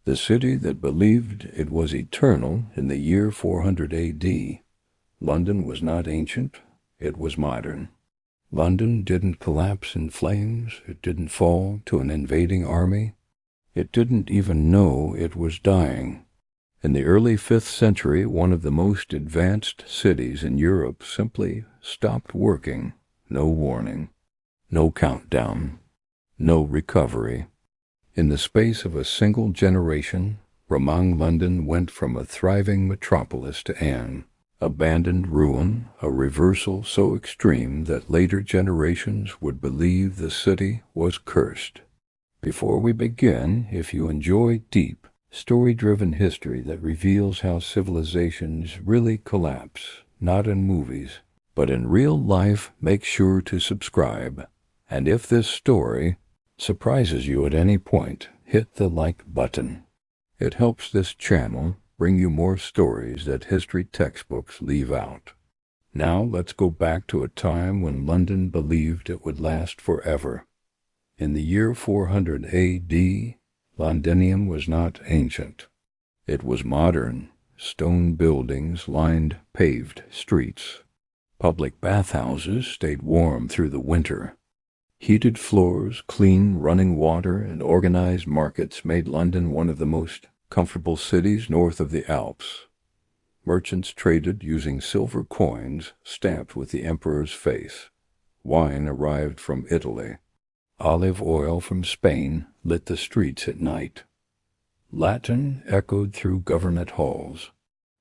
the city that believed it was eternal in the year 400 AD. London was not ancient, it was modern. London didn't collapse in flames, it didn't fall to an invading army. It didn't even know it was dying. In the early 5th century, one of the most advanced cities in Europe simply stopped working. No warning, no countdown, no recovery. In the space of a single generation, Roman London went from a thriving metropolis to an abandoned ruin, a reversal so extreme that later generations would believe the city was cursed. Before we begin, if you enjoy deep, story-driven history that reveals how civilizations really collapse, not in movies, but in real life, make sure to subscribe. And if this story surprises you at any point, hit the like button. It helps this channel bring you more stories that history textbooks leave out. Now let's go back to a time when London believed it would last forever. In the year 400 AD, Londinium was not ancient. It was modern. Stone buildings lined paved streets. Public bathhouses stayed warm through the winter. Heated floors, clean running water, and organized markets made London one of the most comfortable cities north of the Alps. Merchants traded using silver coins stamped with the emperor's face. Wine arrived from Italy. Olive oil from Spain lit the streets at night. Latin echoed through government halls.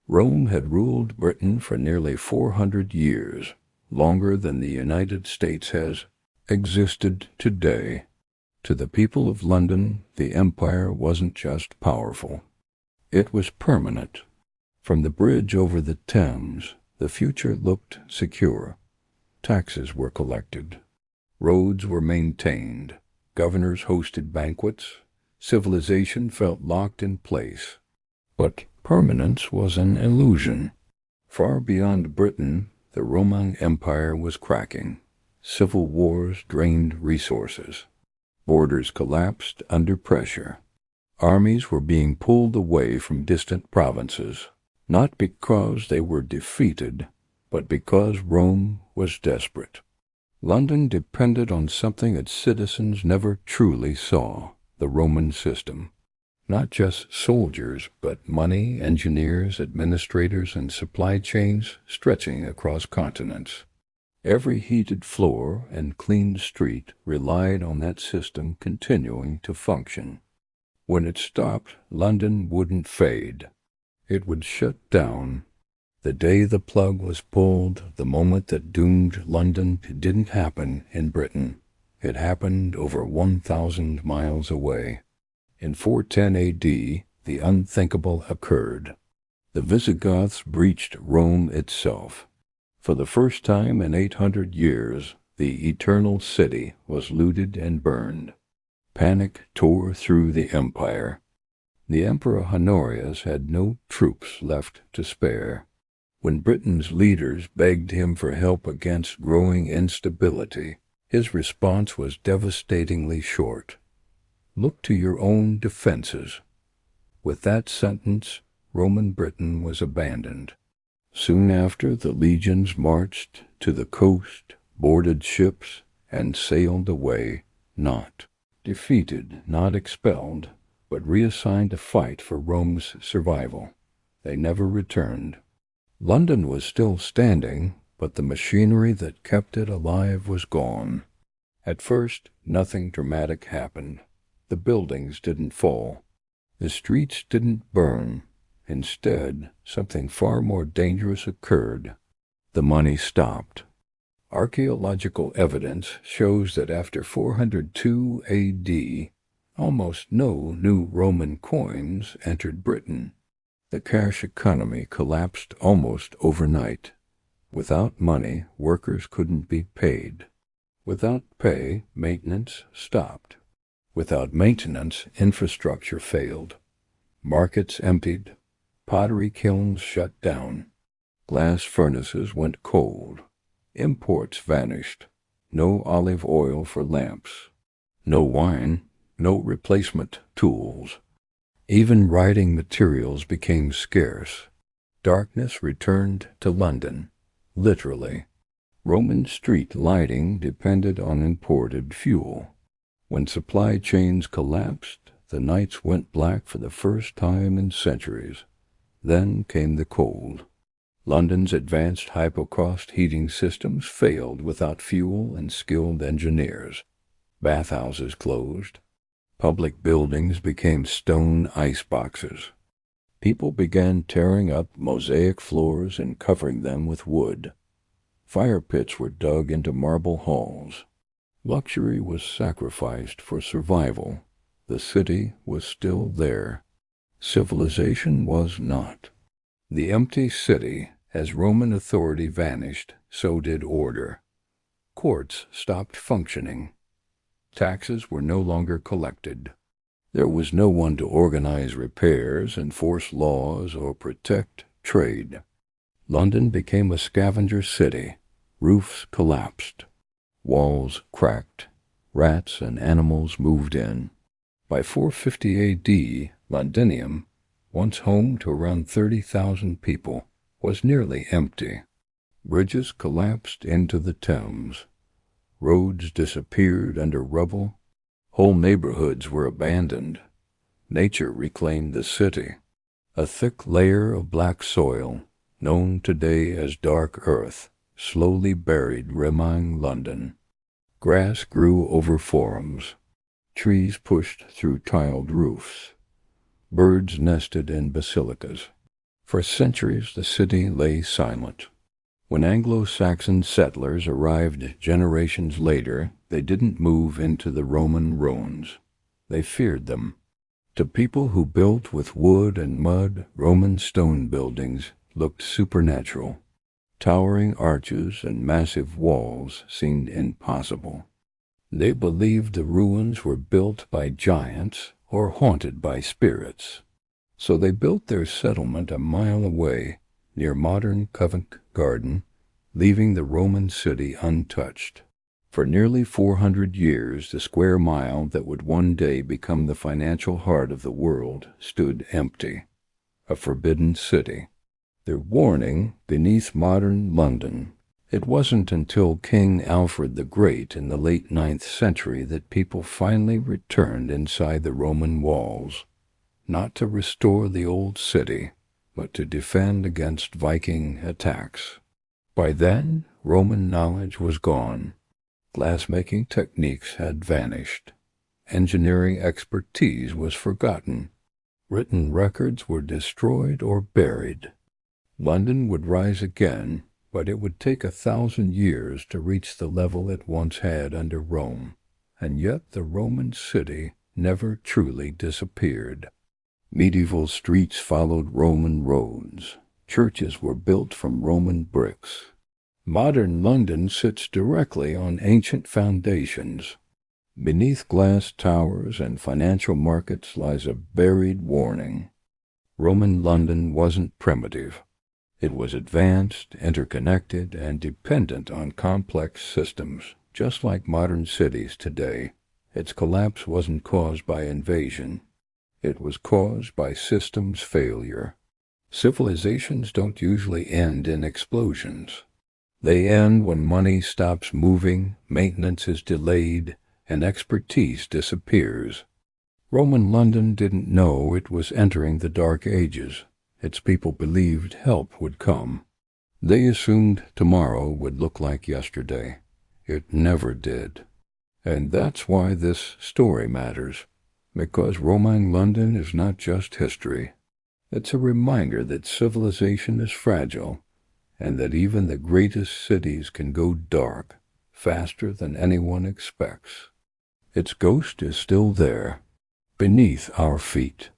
Rome had ruled Britain for nearly 400 years, longer than the United States has existed today. To the people of London, the empire wasn't just powerful. It was permanent. From the bridge over the Thames, the future looked secure. Taxes were collected. Roads were maintained. Governors hosted banquets. Civilization felt locked in place. But permanence was an illusion. Far beyond Britain, the Roman Empire was cracking. Civil wars drained resources. Borders collapsed under pressure. Armies were being pulled away from distant provinces, not because they were defeated, but because Rome was desperate. London depended on something its citizens never truly saw: the Roman system. Not just soldiers, but money, engineers, administrators, and supply chains stretching across continents. Every heated floor and cleaned street relied on that system continuing to function. When it stopped, London wouldn't fade. It would shut down. The day the plug was pulled, the moment that doomed London, didn't happen in Britain. It happened over 1,000 miles away. In 410 AD, the unthinkable occurred. The Visigoths breached Rome itself. For the first time in 800 years, the Eternal City was looted and burned. Panic tore through the empire. The Emperor Honorius had no troops left to spare. When Britain's leaders begged him for help against growing instability, his response was devastatingly short. Look to your own defenses. With that sentence, Roman Britain was abandoned. Soon after, the legions marched to the coast, boarded ships, and sailed away, not defeated, not expelled, but reassigned to fight for Rome's survival. They never returned. London was still standing, but the machinery that kept it alive was gone. At first, nothing dramatic happened. The buildings didn't fall. The streets didn't burn. Instead, something far more dangerous occurred. The money stopped. Archaeological evidence shows that after 402 AD, almost no new Roman coins entered Britain. The cash economy collapsed almost overnight. Without money, workers couldn't be paid. Without pay, maintenance stopped. Without maintenance, infrastructure failed. Markets emptied. Pottery kilns shut down. Glass furnaces went cold. Imports vanished. No olive oil for lamps. No wine. No replacement tools. Even writing materials became scarce. Darkness returned to London, literally. Roman street lighting depended on imported fuel. When supply chains collapsed, the nights went black for the first time in centuries. Then came the cold. London's advanced hypocrost heating systems failed without fuel and skilled engineers. Bathhouses closed. Public buildings became stone ice boxes. People began tearing up mosaic floors and covering them with wood. Fire pits were dug into marble halls. Luxury was sacrificed for survival. The city was still there. Civilization was not. The empty city, as Roman authority vanished, so did order. Courts stopped functioning. Taxes were no longer collected. There was no one to organize repairs, enforce laws, or protect trade. London became a scavenger city. Roofs collapsed. Walls cracked. Rats and animals moved in. By 450 A.D., Londinium, once home to around 30,000 people, was nearly empty. Bridges collapsed into the Thames. Roads disappeared under rubble. Whole neighborhoods were abandoned. Nature reclaimed the city. A thick layer of black soil, known today as dark earth, slowly buried Roman London. Grass grew over forums. Trees pushed through tiled roofs. Birds nested in basilicas. For centuries the city lay silent. When Anglo-Saxon settlers arrived generations later, they didn't move into the Roman ruins. They feared them. To people who built with wood and mud, Roman stone buildings looked supernatural. Towering arches and massive walls seemed impossible. They believed the ruins were built by giants or haunted by spirits. So they built their settlement a mile away, near modern Covent Garden, leaving the Roman city untouched. For nearly 400 years, the square mile that would one day become the financial heart of the world stood empty, a forbidden city. Their warning beneath modern London. It wasn't until King Alfred the Great in the late 9th century that people finally returned inside the Roman walls, not to restore the old city, but to defend against Viking attacks. By then, Roman knowledge was gone. Glassmaking techniques had vanished. Engineering expertise was forgotten. Written records were destroyed or buried. London would rise again, but it would take 1,000 years to reach the level it once had under Rome, and yet the Roman city never truly disappeared. Medieval streets followed Roman roads. Churches were built from Roman bricks. Modern London sits directly on ancient foundations. Beneath glass towers and financial markets lies a buried warning. Roman London wasn't primitive. It was advanced, interconnected, and dependent on complex systems, just like modern cities today. Its collapse wasn't caused by invasion. It was caused by systems failure. Civilizations don't usually end in explosions. They end when money stops moving, maintenance is delayed, and expertise disappears. Roman London didn't know it was entering the Dark Ages. Its people believed help would come. They assumed tomorrow would look like yesterday. It never did. And that's why this story matters, because Roman London is not just history. It's a reminder that civilization is fragile, and that even the greatest cities can go dark faster than anyone expects. Its ghost is still there, beneath our feet.